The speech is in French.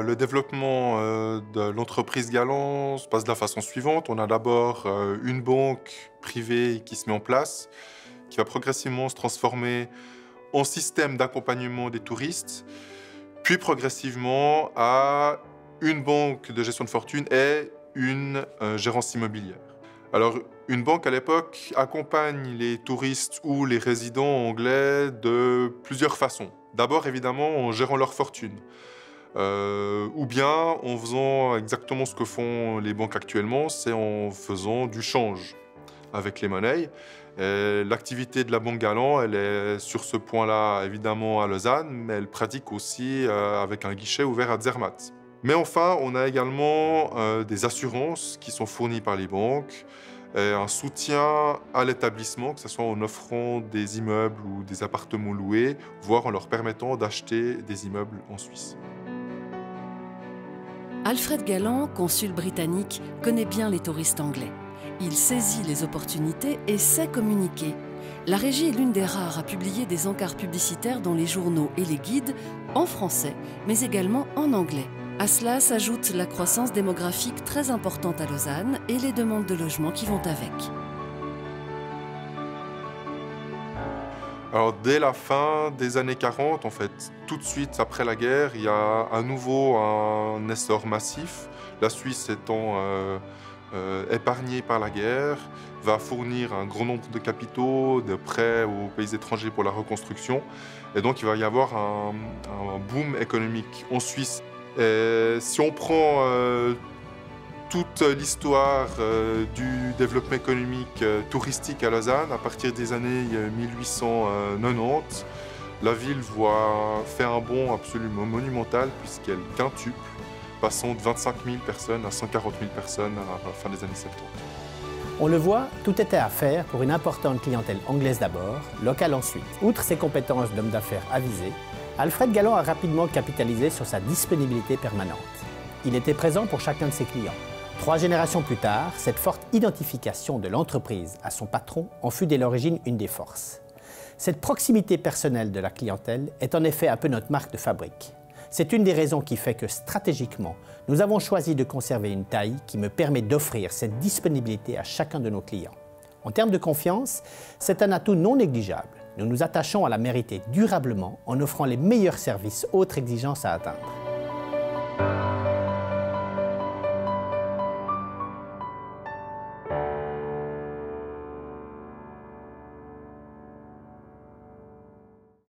le développement de l'entreprise Galant se passe de la façon suivante. On a d'abord une banque privée qui se met en place, qui va progressivement se transformer en système d'accompagnement des touristes, puis progressivement à une banque de gestion de fortune et une gérance immobilière. Alors, une banque à l'époque accompagne les touristes ou les résidents anglais de plusieurs façons. D'abord, évidemment, en gérant leur fortune. Ou bien en faisant exactement ce que font les banques actuellement, c'est en faisant du change avec les monnaies. L'activité de la Banque Galant, elle est sur ce point-là évidemment à Lausanne, mais elle pratique aussi avec un guichet ouvert à Zermatt. Mais enfin, on a également des assurances qui sont fournies par les banques, et un soutien à l'établissement, que ce soit en offrant des immeubles ou des appartements loués, voire en leur permettant d'acheter des immeubles en Suisse. Alfred Galant, consul britannique, connaît bien les touristes anglais. Il saisit les opportunités et sait communiquer. La régie est l'une des rares à publier des encarts publicitaires dans les journaux et les guides, en français, mais également en anglais. À cela s'ajoute la croissance démographique très importante à Lausanne et les demandes de logement qui vont avec. Alors, dès la fin des années 40, en fait, tout de suite après la guerre, il y a à nouveau un essor massif. La Suisse étant épargnée par la guerre, va fournir un grand nombre de capitaux, de prêts aux pays étrangers pour la reconstruction. Et donc, il va y avoir un boom économique en Suisse. Et si on prend toute l'histoire du développement économique touristique à Lausanne, à partir des années 1890, la ville fait un bond absolument monumental puisqu'elle quintuple, passant de 25 000 personnes à 140 000 personnes à la fin des années 70. On le voit, tout était à faire pour une importante clientèle anglaise d'abord, locale ensuite. Outre ses compétences d'homme d'affaires avisé, Alfred Galant a rapidement capitalisé sur sa disponibilité permanente. Il était présent pour chacun de ses clients. 3 générations plus tard, cette forte identification de l'entreprise à son patron en fut dès l'origine une des forces. Cette proximité personnelle de la clientèle est en effet un peu notre marque de fabrique. C'est une des raisons qui fait que stratégiquement, nous avons choisi de conserver une taille qui me permet d'offrir cette disponibilité à chacun de nos clients. En termes de confiance, c'est un atout non négligeable. Nous nous attachons à la mériter durablement en offrant les meilleurs services, autres exigences à atteindre.